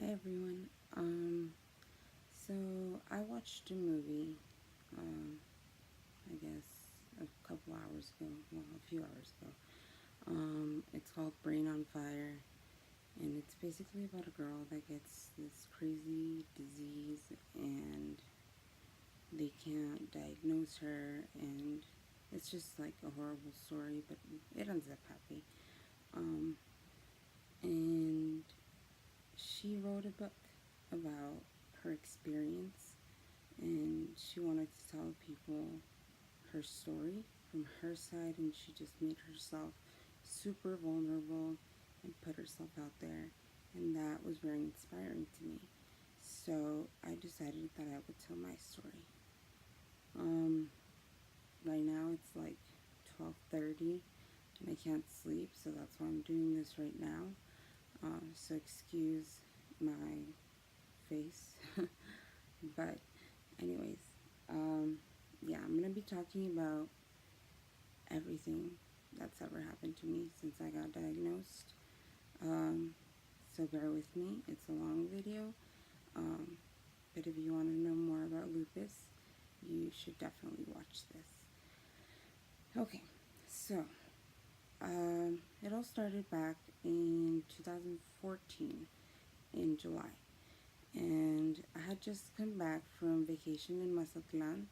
Hi everyone. So I watched a movie, I guess a couple hours ago, well, a few hours ago. It's called Brain on Fire, and it's basically about a girl that gets this crazy disease, and they can't diagnose her, and it's just like a horrible story, but it ends up happy. Um, and she wrote a book about her experience, and she wanted to tell people her story from her side, and she just made herself super vulnerable and put herself out there, and that was very inspiring to me. So I decided that I would tell my story. um, right now it's like 12:30 and I can't sleep, so that's why I'm doing this right now. So excuse my face. But anyways, yeah, I'm gonna be talking about everything that's ever happened to me since I got diagnosed. Um, so bear with me. It's a long video, um, but if you want to know more about lupus, you should definitely watch this. Okay, so it all started back in 2014 in July, and I had just come back from vacation in Mazatlan,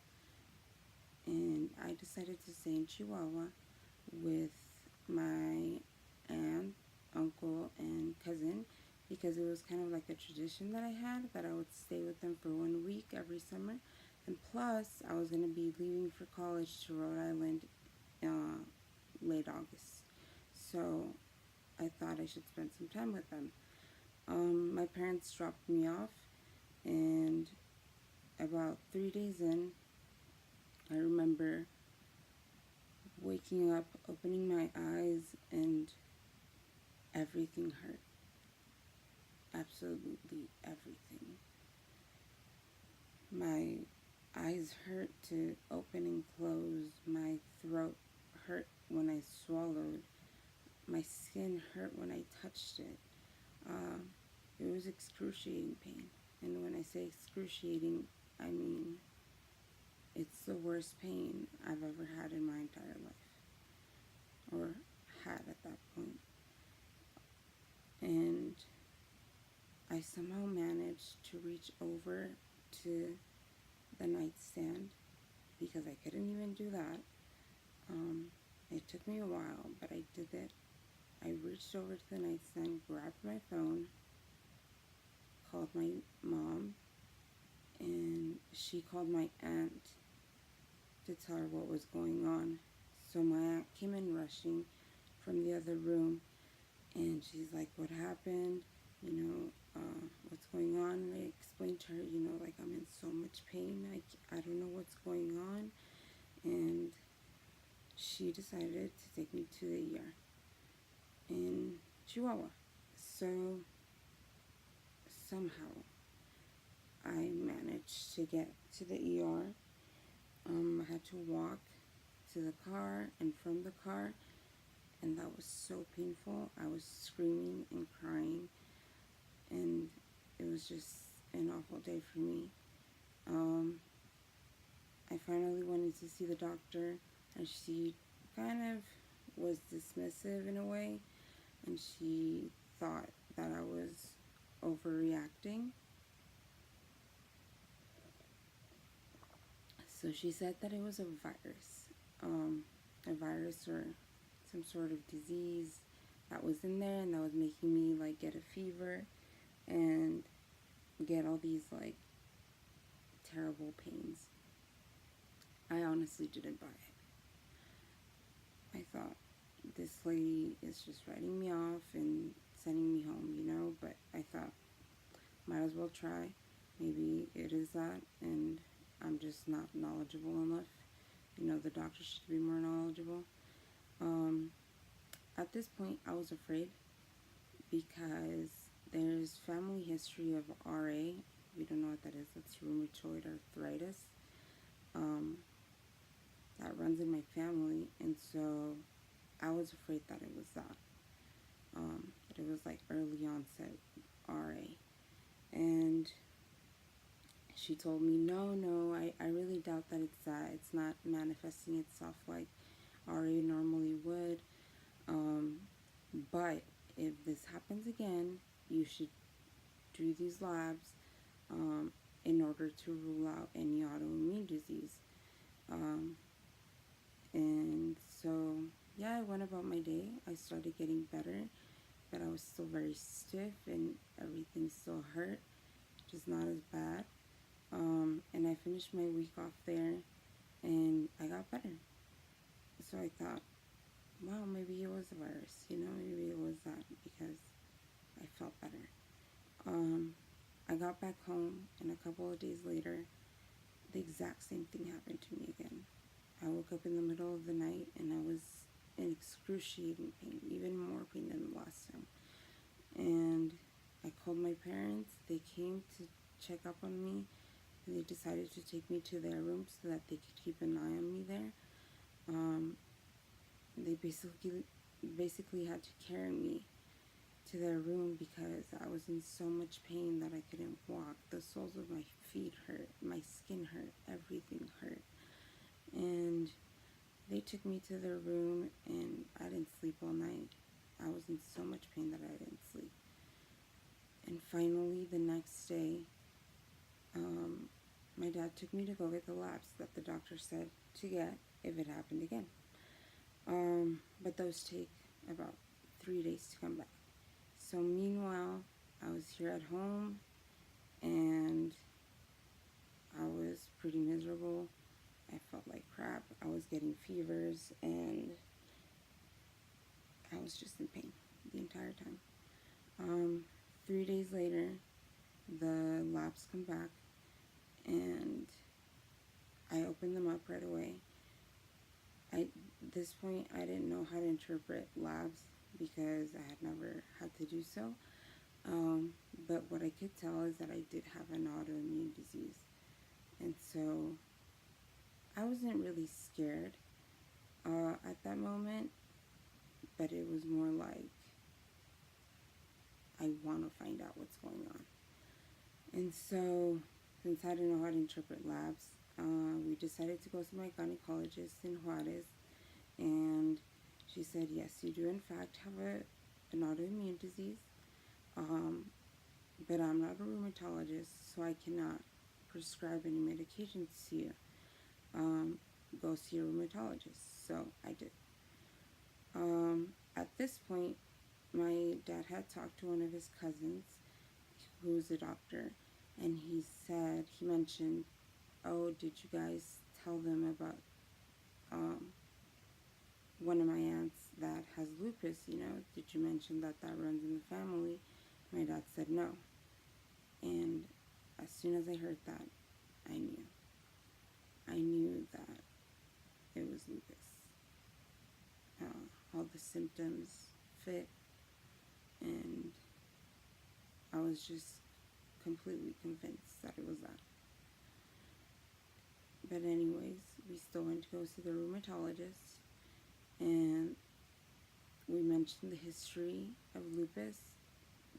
and I decided to stay in Chihuahua with my aunt, uncle, and cousin because it was kind of like a tradition that I had that I would stay with them for 1 week every summer. And plus, I was going to be leaving for college to Rhode Island late August. So I thought I should spend some time with them. My parents dropped me off, and about 3 days in, I remember waking up, opening my eyes, and everything hurt. Absolutely everything. My eyes hurt to open and close. My throat hurt when I swallowed. My skin hurt when I touched it. Uh, it was excruciating pain. And when I say excruciating, I mean it's the worst pain I've ever had in my entire life, or had at that point. And I somehow managed to reach over to the nightstand because I couldn't even do that. It took me a while, but I did it. I reached over to the nightstand, grabbed my phone, called my mom, and she called my aunt to tell her what was going on. So my aunt came in rushing from the other room, and she's like, "What happened? What's going on?" And I explained to her, like, I'm in so much pain. I don't know what's going on. And she decided to take me to the ER in Chihuahua. So somehow I managed to get to the ER. I had to walk to the car and from the car, and that was so painful. I was screaming and crying, and it was just an awful day for me. I finally wanted to see the doctor, and she kind of was dismissive in a way, and she thought that I was overreacting. So she said that it was a virus or some sort of disease that was in there, and that was making me like get a fever and get all these like terrible pains. I honestly didn't buy it. I thought, this lady is just writing me off and sending me home, but I thought, might as well try. Maybe it is that, and I'm just not knowledgeable enough. The doctor should be more knowledgeable. Um, at this point, I was afraid because there's family history of RA. We don't know what that is. That's rheumatoid arthritis. That runs in my family, and so I was afraid that it was that. That it was like early onset RA. And she told me, no, I really doubt that it's not manifesting itself like RA normally would. Um, but if this happens again, you should do these labs in order to rule out any autoimmune disease. Um, and so, yeah, I went about my day. I started getting better, but I was still very stiff and everything still hurt, just not as bad. And I finished my week off there and I got better. So I thought, wow, maybe it was a virus, maybe it was that because I felt better. Um, I got back home and a couple of days later, the exact same thing happened to me again. I woke up in the middle of the night and I was in excruciating pain, even more pain than the last time. And I called my parents. They came to check up on me and they decided to take me to their room so that they could keep an eye on me there. They basically had to carry me to their room because I was in so much pain that I couldn't walk. The soles of my feet hurt, my skin hurt, everything hurt. And they took me to their room and I didn't sleep all night. I was in so much pain that I didn't sleep. And finally, the next day, my dad took me to go get the labs that the doctor said to get if it happened again. But those take about 3 days to come back. So meanwhile, I was here at home and I was pretty miserable. I felt like crap. I was getting fevers and I was just in pain the entire time. 3 days later, the labs come back and I opened them up right away. At this point, I didn't know how to interpret labs because I had never had to do so. But what I could tell is that I did have an autoimmune disease. And so I wasn't really scared at that moment, but it was more like I want to find out what's going on. And so, since I didn't know how to interpret labs, we decided to go to my gynecologist in Juarez, and she said, yes, you do in fact have an autoimmune disease, but I'm not a rheumatologist, so I cannot prescribe any medications to you. Go see a rheumatologist. So I did. At this point, my dad had talked to one of his cousins who's a doctor, and he mentioned, oh, did you guys tell them about one of my aunts that has lupus, did you mention that runs in the family? My dad said no. And as soon as I heard that, I knew. I knew that it was lupus. All the symptoms fit, and I was just completely convinced that it was that. But anyways, we still went to go see the rheumatologist, and we mentioned the history of lupus.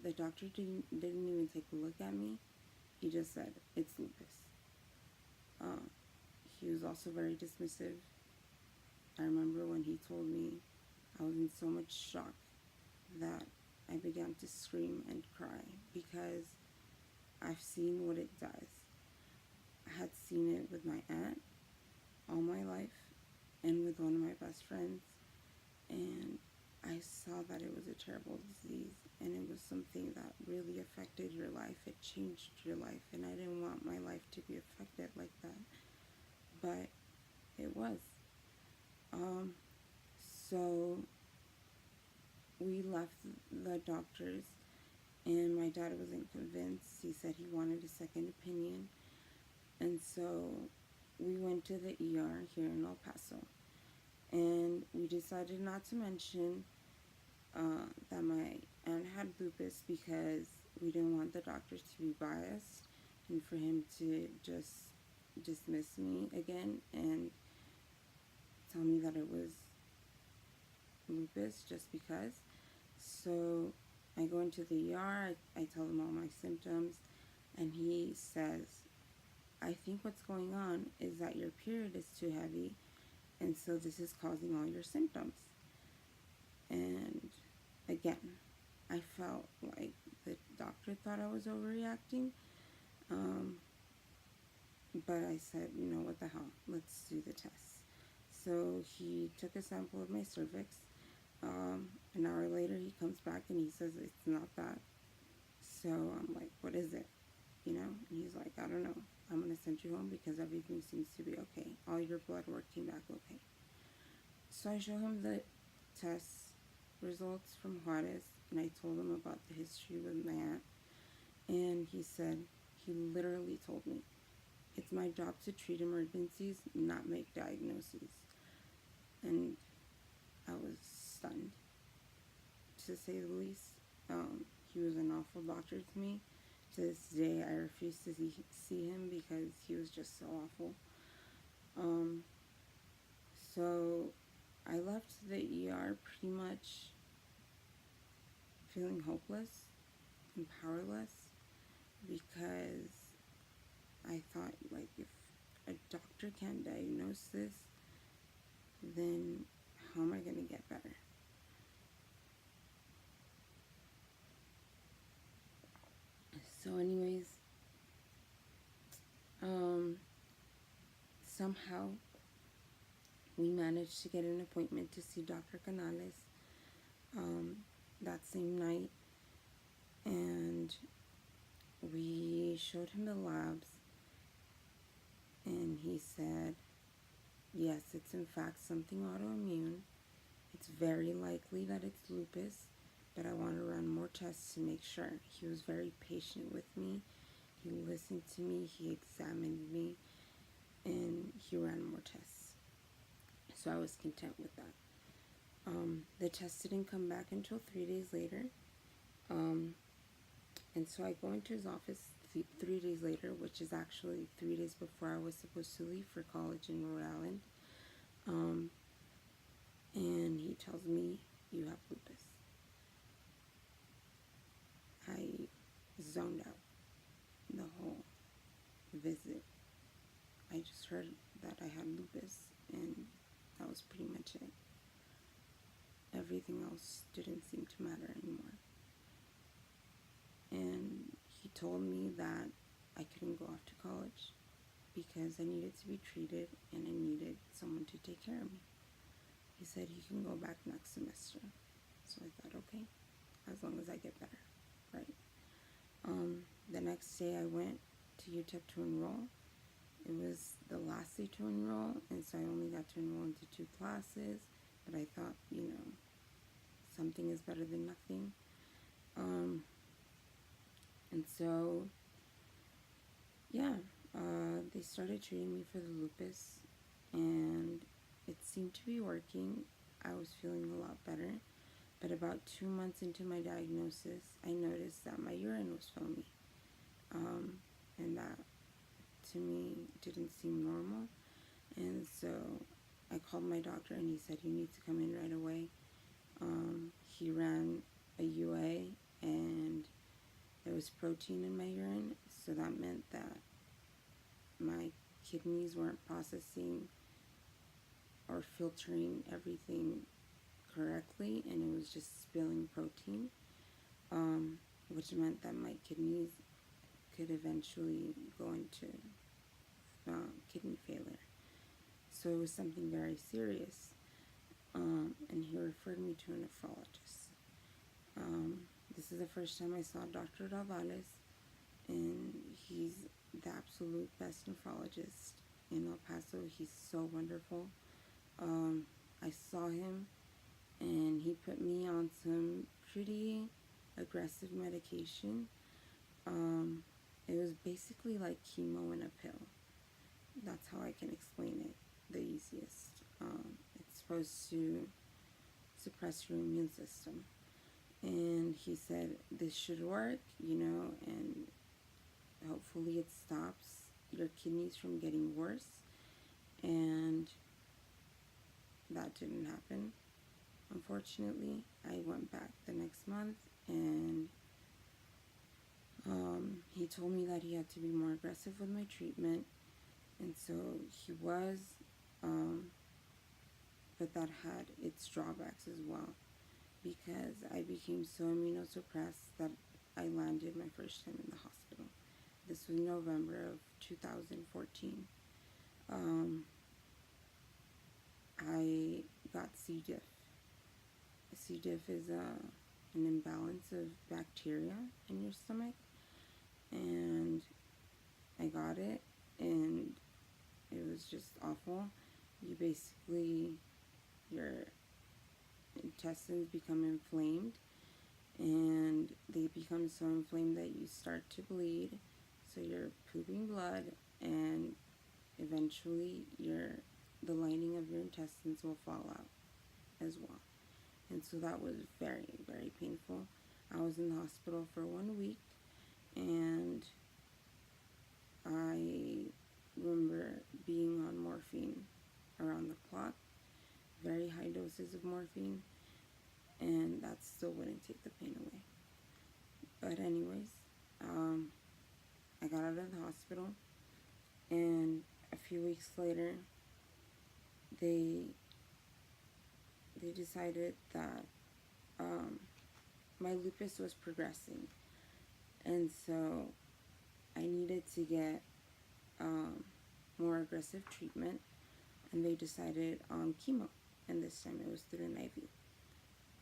The doctor didn't even take a look at me. He just said, it's lupus. He was also very dismissive. I remember when he told me, I was in so much shock that I began to scream and cry because I've seen what it does. I had seen it with my aunt all my life and with one of my best friends, and I saw that it was a terrible disease and it was something that really affected your life. It changed your life, and I didn't want my life to be affected like that, but it was. So we left the doctors, and my dad wasn't convinced. He said he wanted a second opinion, and so we went to the ER here in El Paso, and we decided not to mention that my aunt had lupus because we didn't want the doctors to be biased and for him to just dismiss me again and tell me that it was lupus just because. So I go into the ER, I tell them all my symptoms, and he says, I think what's going on is that your period is too heavy, and so this is causing all your symptoms. And again, I felt like the doctor thought I was overreacting, um, but I said, you know, what the hell, let's do the test. So he took a sample of my cervix. An hour later, he comes back and he says it's not that. So I'm like, what is it? You know? And he's like, I don't know. I'm going to send you home because everything seems to be okay. All your blood work came back okay. So I show him the test results from Juarez, and I told him about the history with my aunt. And he said, he literally told me, it's my job to treat emergencies, not make diagnoses. And I was stunned, to say the least. He was an awful doctor to me. To this day, I refuse to see him because he was just so awful. So I left the ER pretty much feeling hopeless and powerless because I thought, like, if a doctor can't diagnose this, then how am I going to get better? So anyways, somehow we managed to get an appointment to see Dr. Canales that same night, and we showed him the labs, and he said, yes, it's in fact something autoimmune. It's very likely that it's lupus, but I want to run more tests to make sure. He was very patient with me. He listened to me, he examined me, and he ran more tests. So I was content with that. The test didn't come back until 3 days later. And so I go into his office 3 days later, which is actually 3 days before I was supposed to leave for college in Rhode Island. And he tells me, you have lupus. I zoned out the whole visit. I just heard that I had lupus, and that was pretty much it. Everything else didn't seem to matter anymore. And he told me that I couldn't go off to college because I needed to be treated and I needed someone to take care of me. He said he can go back next semester. So I thought, okay, as long as I get better, right? The next day I went to UTEP to enroll. It was the last day to enroll, and so I only got to enroll into 2 classes, but I thought, you know, something is better than nothing. And so, yeah, they started treating me for the lupus, and it seemed to be working. I was feeling a lot better, but about 2 months into my diagnosis, I noticed that my urine was foamy, and that to me didn't seem normal. And so I called my doctor, and he said, you need to come in right away. He ran a UA, and there was protein in my urine, so that meant that my kidneys weren't processing or filtering everything correctly, and it was just spilling protein, which meant that my kidneys could eventually go into kidney failure. So it was something very serious, and he referred me to a nephrologist. This is the first time I saw Dr. Davales, and he's the absolute best nephrologist in El Paso. He's so wonderful. I saw him, and he put me on some pretty aggressive medication. It was basically like chemo in a pill. That's how I can explain it the easiest. It's supposed to suppress your immune system. And he said, this should work, you know, and hopefully it stops your kidneys from getting worse. And that didn't happen, unfortunately. I went back the next month, and he they told me that he had to be more aggressive with my treatment, and so he was, but that had its drawbacks as well, because I became so immunosuppressed that I landed my first time in the hospital. This was November of 2014. I got C. diff. C. diff is an imbalance of bacteria in your stomach, and I got it, and it was just awful. You basically, your intestines become inflamed, and they become so inflamed that you start to bleed, so you're pooping blood, and eventually the lining of your intestines will fall out as well. And so that was very, very painful. I was in the hospital for 1 week, and I remember being on morphine around the clock, very high doses of morphine, and that still wouldn't take the pain away. But anyways, I got out of the hospital, and a few weeks later, they decided that my lupus was progressing, and so I needed to get more aggressive treatment, and they decided on chemo, and this time it was through an IV.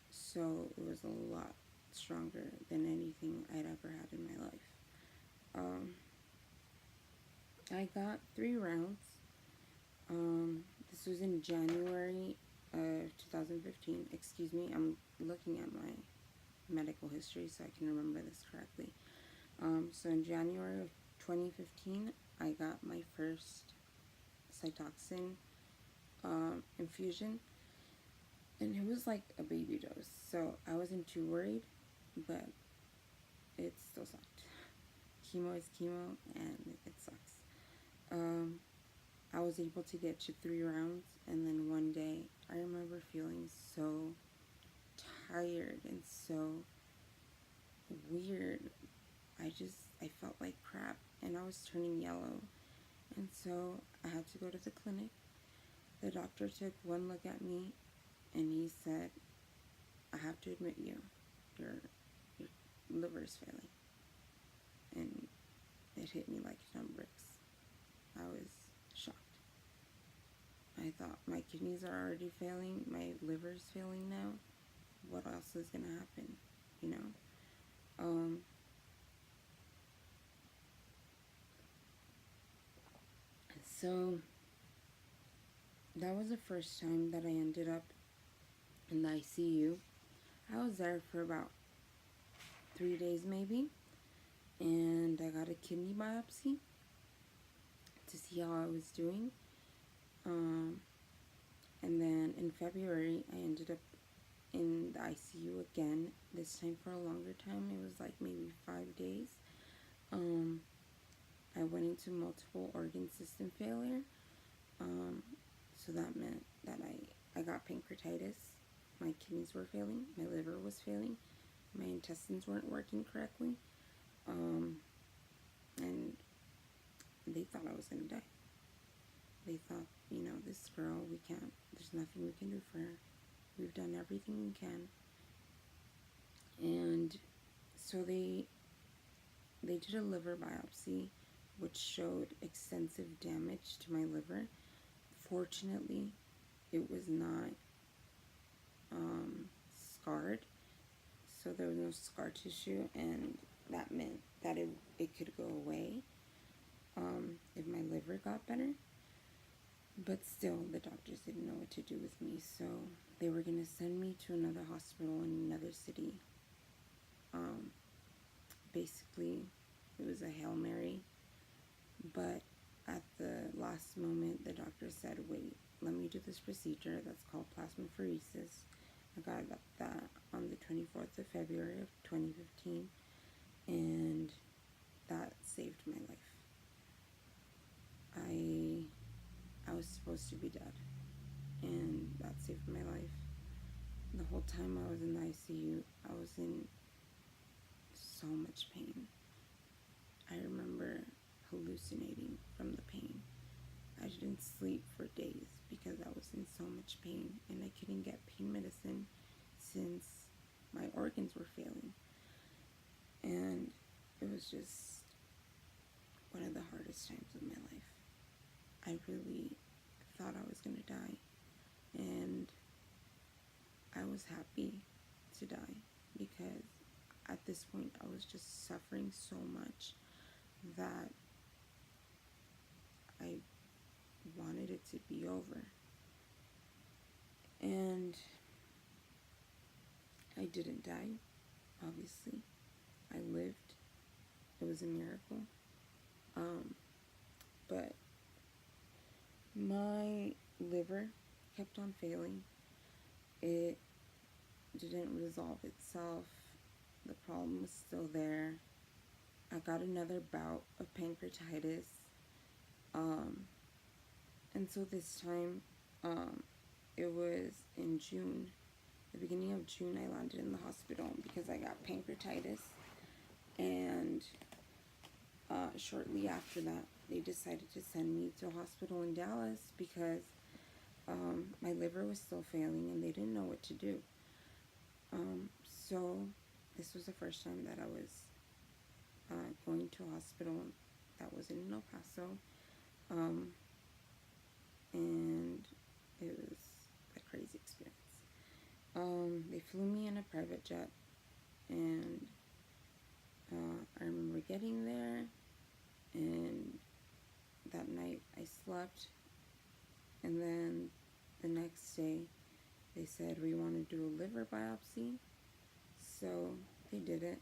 So it was a lot stronger than anything I'd ever had in my life. I got 3 rounds. This was in January of 2015. Excuse me, I'm looking at my medical history so I can remember this correctly. So in January of 2015, I got my first Cytoxin infusion, and it was like a baby dose, so I wasn't too worried, but it still sucked. Chemo is chemo, and it sucks. I was able to get to 3 rounds, and then one day I remember feeling so tired and so weird. I felt like crap, and I was turning yellow, and so I had to go to the clinic. The doctor took one look at me, and he said, I have to admit your liver is failing. And it hit me like a ton of bricks. I was shocked. I thought, my kidneys are already failing, my liver's failing now. What else is gonna happen, you know? So that was the first time that I ended up in the ICU. I was there for about 3 days maybe, and I got a kidney biopsy to see how I was doing. And then in February, I ended up in the ICU again, this time for a longer time. It was like maybe 5 days. I went into multiple organ system failure. So that meant that I got pancreatitis. My kidneys were failing, my liver was failing, my intestines weren't working correctly, and they thought I was going to die. They thought, you know, this girl, there's nothing we can do for her. We've done everything we can. And so they did a liver biopsy, which showed extensive damage to my liver. Fortunately, it was not scarred, so there was no scar tissue, and that meant that it could go away if my liver got better. But still, the doctors didn't know what to do with me, so they were going to send me to another hospital in another city. Basically, it was a Hail Mary, but at the last moment, the doctor said, wait, let me do this procedure that's called plasmapheresis. I got that on the 24th of February of 2015, and that saved my life. I was supposed to be dead, and that saved my life. The whole time I was in the ICU, I was in so much pain. I hallucinating from the pain. I didn't sleep for days because I was in so much pain, and I couldn't get pain medicine since my organs were failing. And it was just one of the hardest times of my life. I really thought I was going to die, and I was happy to die because at this point I was just suffering so much that I wanted it to be over. And I didn't die, obviously. I lived. It was a miracle. But my liver kept on failing. It didn't resolve itself. The problem was still there. I got another bout of pancreatitis. And so this time, it was in June. The beginning of June, I landed in the hospital because I got pancreatitis. And shortly after that, they decided to send me to a hospital in Dallas because my liver was still failing and they didn't know what to do. So this was the first time that I was going to a hospital that was in El Paso. And it was a crazy experience. They flew me in a private jet, and I remember getting there, and that night I slept, and then the next day they said, we want to do a liver biopsy. So they did it.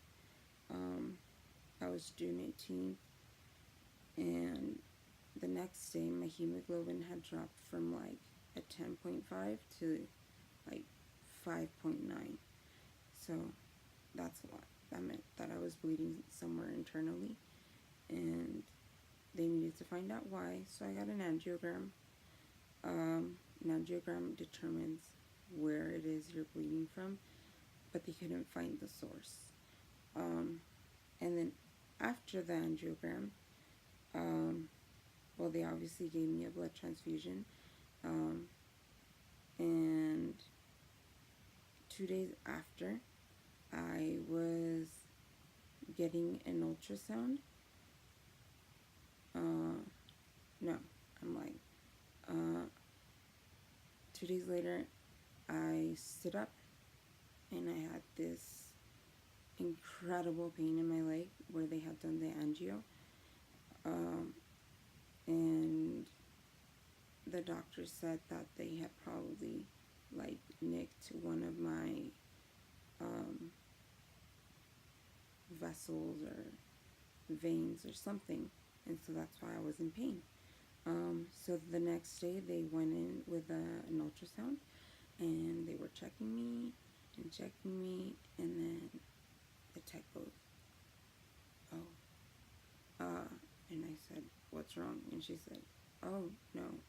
I was June 18th, and the next day my hemoglobin had dropped from like a 10.5 to like 5.9. So that's a lot. That meant that I was bleeding somewhere internally, and they needed to find out why. So I got an angiogram. An angiogram determines where it is you're bleeding from, but they couldn't find the source. And then after the angiogram, well, they obviously gave me a blood transfusion, and 2 days after, I was getting an ultrasound. No, I'm lying. 2 days later, I stood up, and I had this incredible pain in my leg where they had done the angio. And the doctor said that they had probably like nicked one of my vessels or veins or something, and so that's why I was in pain. So the next day they went in with an ultrasound, and they were checking me, and then the tech goes, oh, and I said, what's wrong? And she said, oh, no,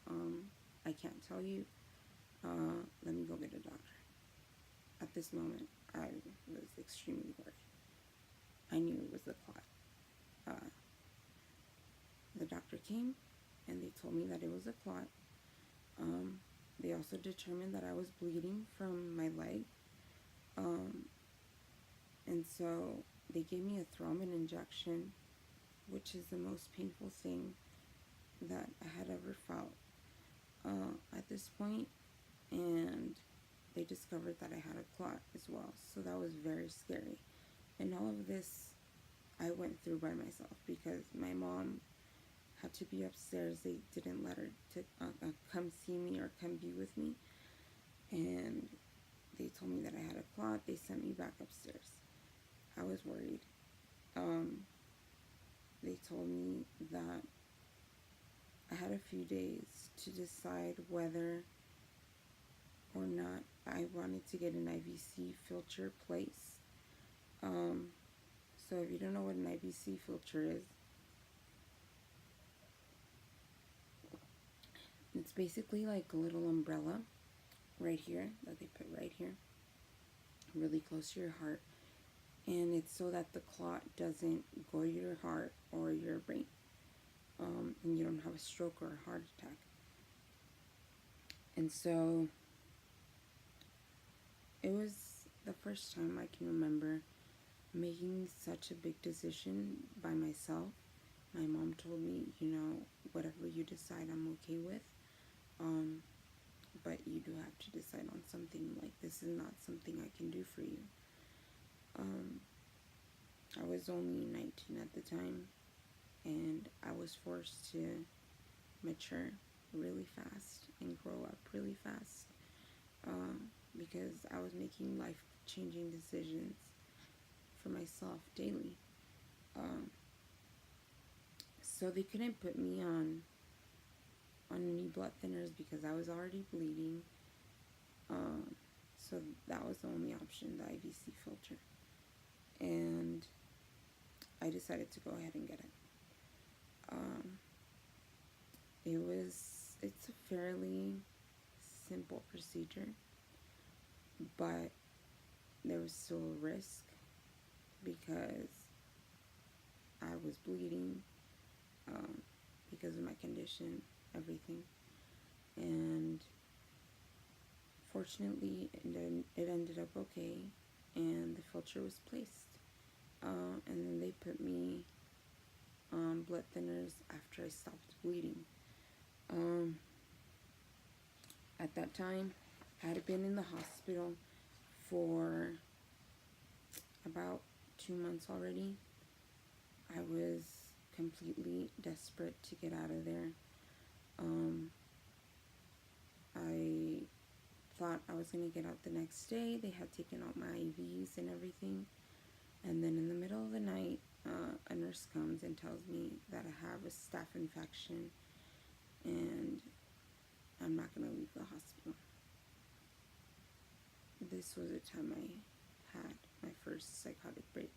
I can't tell you, let me go get a doctor. At this moment, I was extremely worried. I knew it was the clot. The doctor came, and they told me that it was a clot. They also determined that I was bleeding from my leg. And so they gave me a thrombin injection, which is the most painful thing that I had ever felt at this point. And they discovered that I had a clot as well. So that was very scary. And all of this I went through by myself because my mom had to be upstairs. They didn't let her to come see me or come be with me. And they told me that I had a clot. They sent me back upstairs. I was worried. They told me that I had a few days to decide whether or not I wanted to get an IVC filter placed. So if you don't know what an IVC filter is, it's basically like a little umbrella right here that they put right here, really close to your heart, and it's so that the clot doesn't go to your heart or your brain. and you don't have a stroke or a heart attack. And so it was the first time I can remember making such a big decision by myself. My mom told me, whatever you decide, I'm okay with. Um, but you do have to decide on something. Like, this is not something I can do for you. Um, I was only 19 at the time, and I was forced to mature really fast and grow up really fast, because I was making life-changing decisions for myself daily. Um, so they couldn't put me on any blood thinners because I was already bleeding. So that was the only option, the IVC filter. And I decided to go ahead and get it. Um, it's a fairly simple procedure, but there was still a risk because I was bleeding, because of my condition, everything. And fortunately, it ended up okay, and the filter was placed. And then they put me on blood thinners after I stopped bleeding. At that time, I had been in the hospital for about 2 months already. I was completely desperate to get out of there. I thought I was going to get out the next day. They had taken out my IVs and everything. And then in the middle of the night, a nurse comes and tells me that I have a staph infection and I'm not going to leave the hospital. This was the time I had my first psychotic break.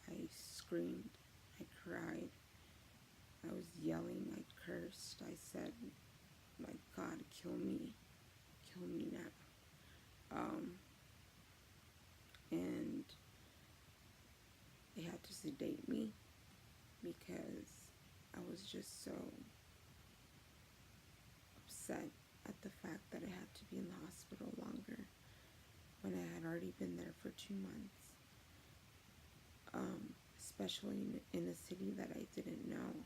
I screamed, I cried, I was yelling, I cursed, I said, like, God, kill me now. And they had to sedate me because I was just so upset at the fact that I had to be in the hospital longer when I had already been there for 2 months. Especially in a city that I didn't know.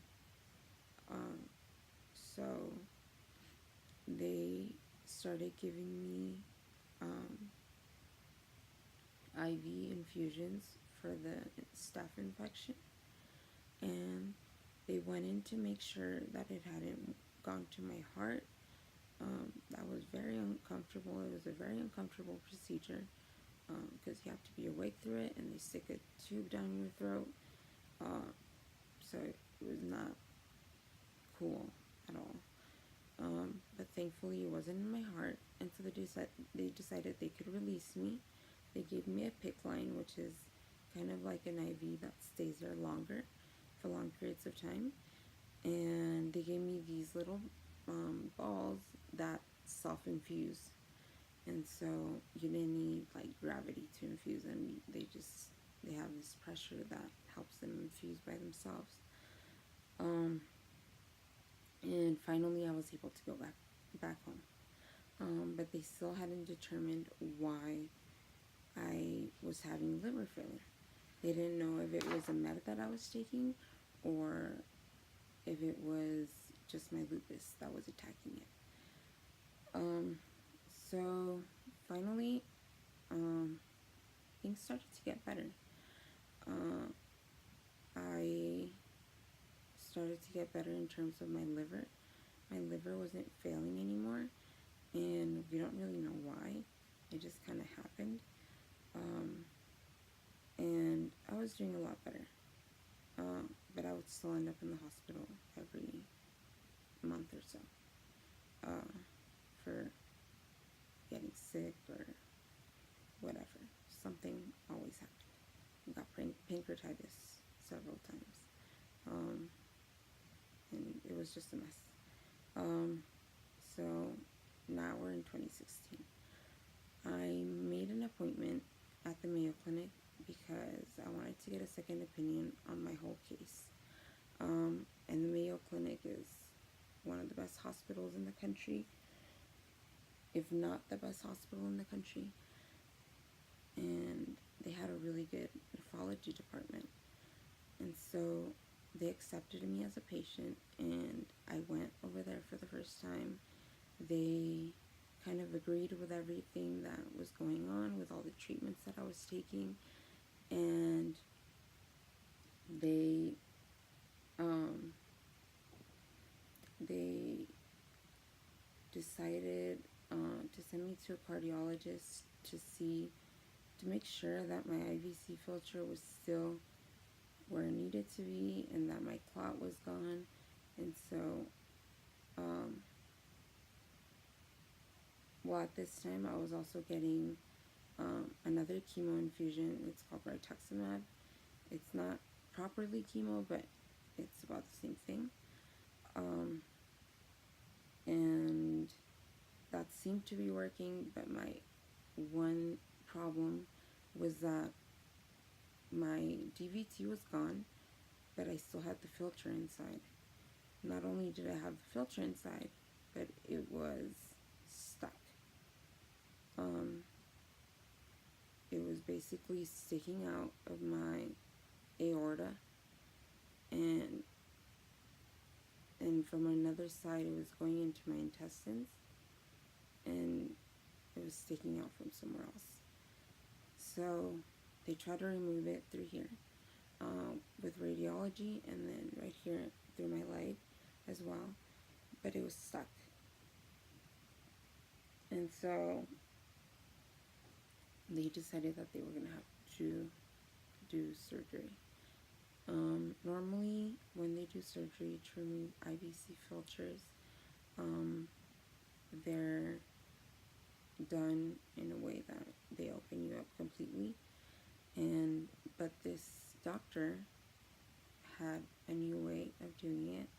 So they started giving me IV infusions for the staph infection, and they went in to make sure that it hadn't gone to my heart. That was very uncomfortable. It was a very uncomfortable procedure because you have to be awake through it, and they stick a tube down your throat. So it was not cool at all. But thankfully it wasn't in my heart, and so they decided they could release me. They gave me a PICC line, which is kind of like an IV that stays there longer, for long periods of time. And they gave me these little balls that self-infuse. And so you didn't need like gravity to infuse them. They have this pressure that helps them infuse by themselves. And finally I was able to go back home. But they still hadn't determined why I was having liver failure. They didn't know if it was a med that I was taking or if it was just my lupus that was attacking it. So finally, things started to get better. I started to get better in terms of my liver. My liver wasn't failing anymore, and we don't really know why. It just kind of happened. And I was doing a lot better. But I would still end up in the hospital every month or so for getting sick or whatever. Something always happened. I got pancreatitis several times. And it was just a mess. So now we're in 2016. I made an appointment at the Mayo Clinic because I wanted to get a second opinion on my whole case. And the Mayo Clinic is one of the best hospitals in the country, if not the best hospital in the country. And they had a really good nephrology department. And so they accepted me as a patient, and I went over there for the first time. They kind of agreed with everything that was going on, with all the treatments that I was taking, and they decided to send me to a cardiologist to make sure that my IVC filter was still where it needed to be and that my clot was gone. And so, well, at this time I was also getting another chemo infusion. It's called rituximab. It's not properly chemo, but it's about the same thing. And that seemed to be working, but my one problem was that my DVT was gone, but I still had the filter inside. Not only did I have the filter inside, but it was stuck. It was basically sticking out of my aorta, and from another side it was going into my intestines, and it was sticking out from somewhere else. So they tried to remove it through here with radiology, and then right here through my leg as well, but it was stuck. And so they decided that they were going to have to do surgery. Normally, when they do surgery to remove IVC filters, they're done in a way that they open you up completely. But this doctor had a new way of doing it,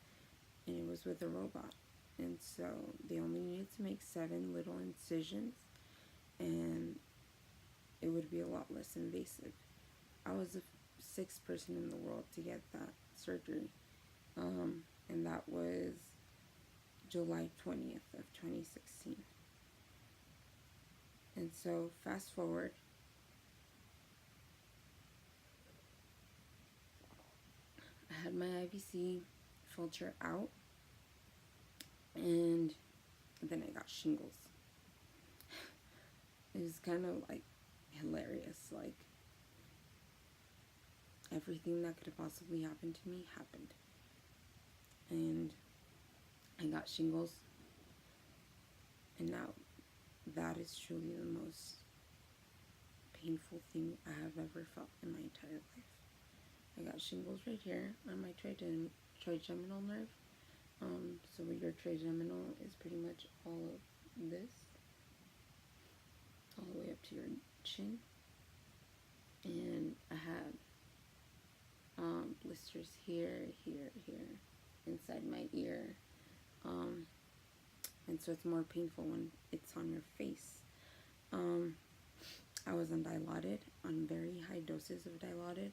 and it was with a robot. And so they only needed to make 7 little incisions, and it would be a lot less invasive. I was the 6th person in the world to get that surgery, and that was July 20th of 2016. And so fast forward, I had my IVC filter out, and then I got shingles. It was kind of like hilarious, like everything that could have possibly happened to me happened. And I got shingles, and now that is truly the most painful thing I have ever felt in my entire life. I got shingles right here on my trigeminal nerve. So your trigeminal is pretty much all of this, all the way up to your chin. And I had blisters here, inside my ear. And so it's more painful when it's on your face. I was on Dilaudid, on very high doses of Dilaudid,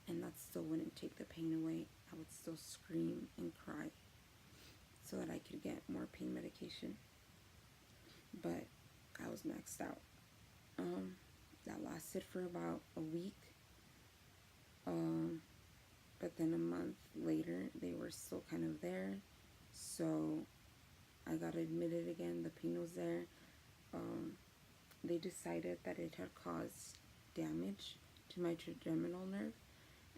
and that still wouldn't take the pain away. I would still scream and cry so that I could get more pain medication. But I was maxed out. That lasted for about a week. But then a month later, they were still kind of there. So I got admitted again. The pain was there. They decided that it had caused damage to my trigeminal nerve,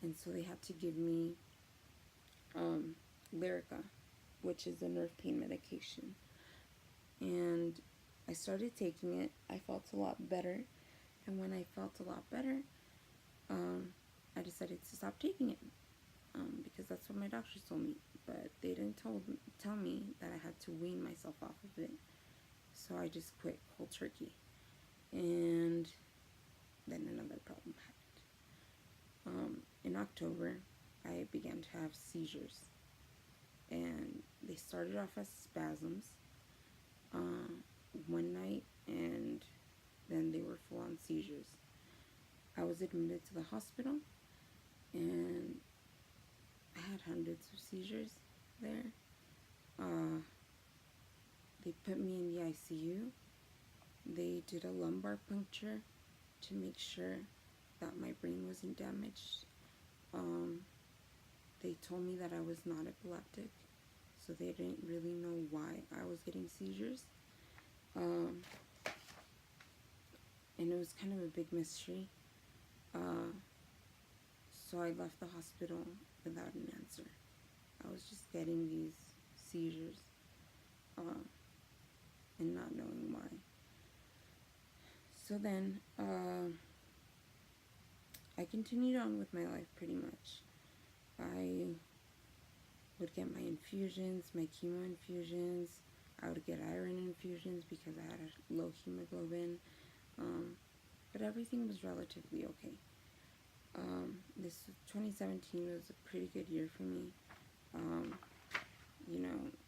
and so they had to give me Lyrica, which is a nerve pain medication. And I started taking it. I felt a lot better, and when I felt a lot better, I decided to stop taking it because that's what my doctors told me. But they didn't tell me that I had to wean myself off of it. So I just quit cold turkey. And then another problem happened. In October, I began to have seizures. And they started off as spasms one night, and then they were full-on seizures. I was admitted to the hospital, and I had hundreds of seizures there. Uh, they put me in the ICU. They did a lumbar puncture to make sure that my brain wasn't damaged. Um, they told me that I was not epileptic, so they didn't really know why I was getting seizures. Um, and it was kind of a big mystery. So I left the hospital without an answer. I was just getting these seizures and not knowing why. So then I continued on with my life pretty much. I would get my infusions, my chemo infusions. I would get iron infusions because I had a low hemoglobin. But everything was relatively okay. This 2017 was a pretty good year for me.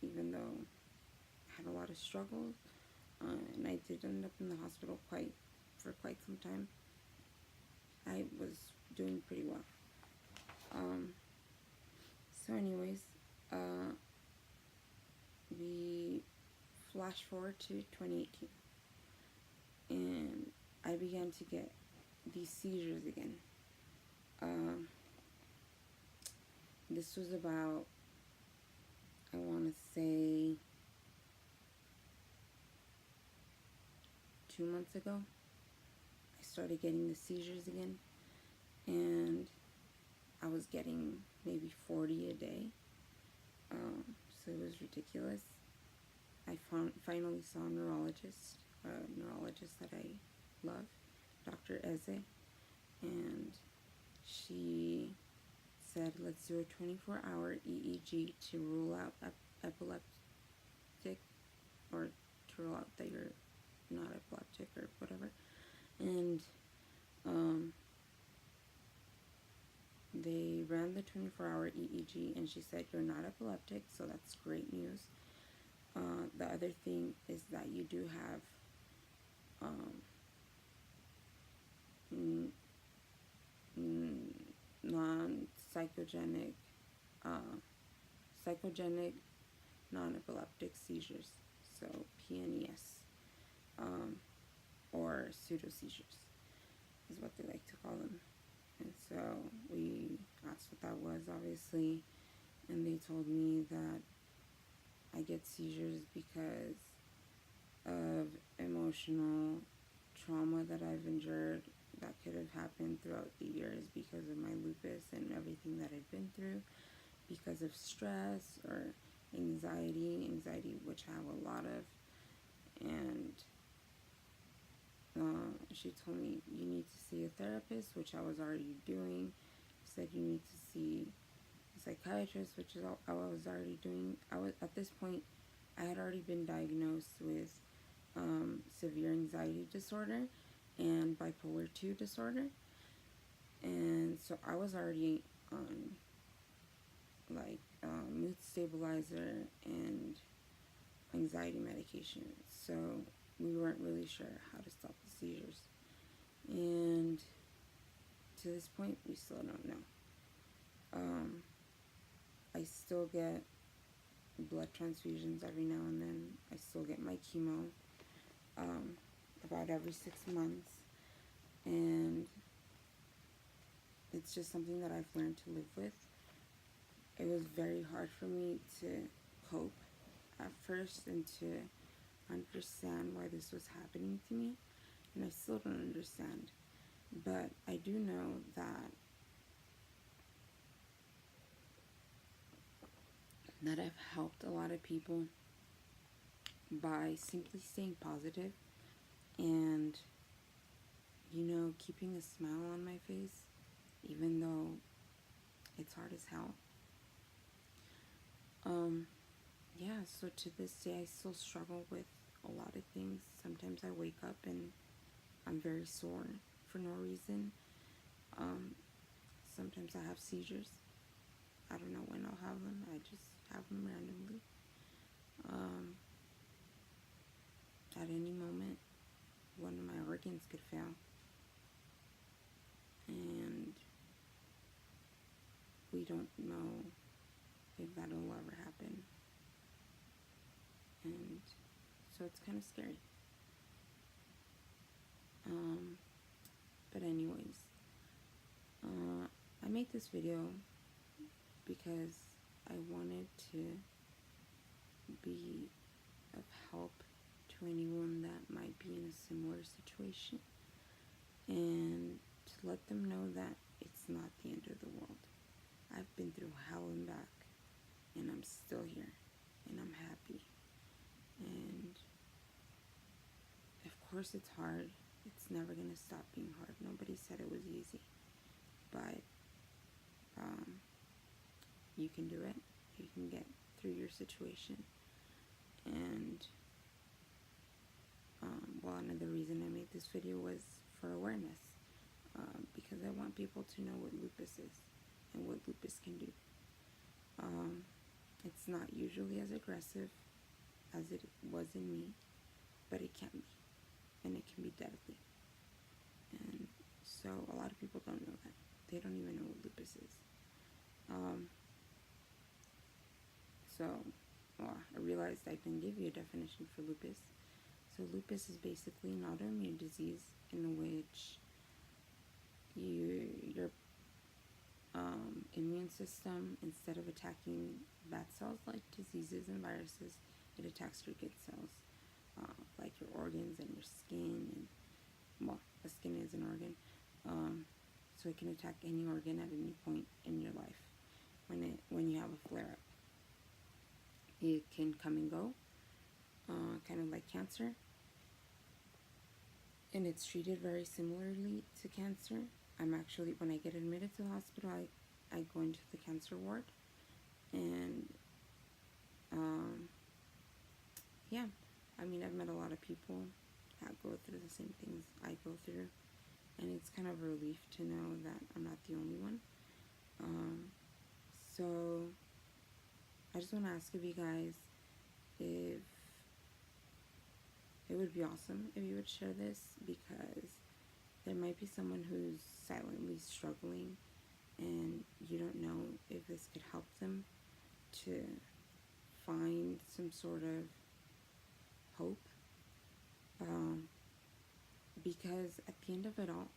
Even though I had a lot of struggles, and I did end up in the hospital for quite some time, I was doing pretty well. So anyways, we flash forward to 2018, and I began to get these seizures again. This was about, I want to say, 2 months ago. I started getting the seizures again, and I was getting maybe 40 a day. So it was ridiculous. I finally saw a neurologist that I love, Dr. Eze, and she said, let's do a 24-hour EEG to rule out epileptic, or to rule out that you're not epileptic or whatever. And they ran the 24-hour EEG, and she said, you're not epileptic, so that's great news. The other thing is that you do have non-psychogenic, psychogenic non-epileptic seizures, so PNES, or pseudo seizures is what they like to call them. And so we asked what that was, obviously, and they told me that I get seizures because of emotional trauma that I've endured that could have happened throughout the years because of my lupus and everything that I've been through, because of stress or anxiety which I have a lot of. And she told me, you need to see a therapist, which I was already doing. She said you need to see a psychiatrist, which is all I was already doing. At this point, I had already been diagnosed with severe anxiety disorder and bipolar 2 disorder, and so I was already on mood stabilizer and anxiety medication, so we weren't really sure how to stop the seizures, and to this point we still don't know. I still get blood transfusions every now and then. I still get my chemo about every 6 months, and it's just something that I've learned to live with. It was very hard for me to cope at first and to understand why this was happening to me, and I still don't understand, but I do know that I've helped a lot of people by simply staying positive and, keeping a smile on my face, even though it's hard as hell. So to this day, I still struggle with a lot of things. Sometimes I wake up and I'm very sore for no reason. Sometimes I have seizures. I don't know when I'll have them. I just have them randomly. At any moment, one of my organs could fail. And don't know if that'll ever happen. And so it's kind of scary. But anyways, I made this video because I wanted to be of help to anyone that might be in a similar situation, and to let them know that it's not the end of the world. I've been through hell and back, and I'm still here, and I'm happy. And of course it's hard. It's never going to stop being hard. Nobody said it was easy. But you can do it. You can get through your situation. And well, another reason I made this video was for awareness. Because I want people to know what lupus is and what lupus can do. It's not usually as aggressive as it was in me, but it can be. And it can be deadly. And so a lot of people don't know that. They don't even know what lupus is. I realized I didn't give you a definition for lupus. So lupus is basically an autoimmune disease in which your immune system, instead of attacking bad cells like diseases and viruses, it attacks your good cells, like your organs and your skin. And well, the skin is an organ, so it can attack any organ at any point in your life. When you have a flare-up, it can come and go, kind of like cancer, and it's treated very similarly to cancer. When I get admitted to the hospital, I go into the cancer ward, and yeah, I've met a lot of people that go through the same things I go through, and it's kind of a relief to know that I'm not the only one. So I just want to ask of you guys if it would be awesome if you would share this, because there might be someone who's silently struggling and you don't know if this could help them to find some sort of hope. Because at the end of it all,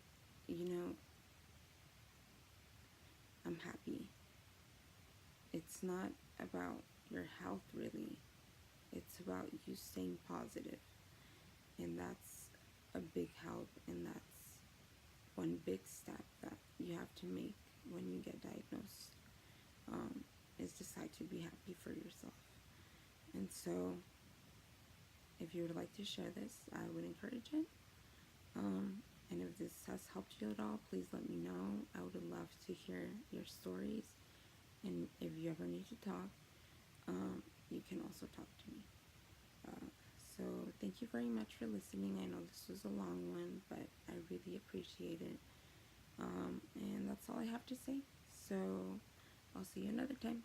I'm happy. It's not about your health, really. It's about you staying positive. And that's a big help, and that's one big step that you have to make when you get diagnosed, is decide to be happy for yourself. And so if you would like to share this, I would encourage it. And if this has helped you at all, please let me know. I would love to hear your stories. And if you ever need to talk, you can also talk to me. So thank you very much for listening. I know this was a long one, but I really appreciate it. And that's all I have to say. So I'll see you another time.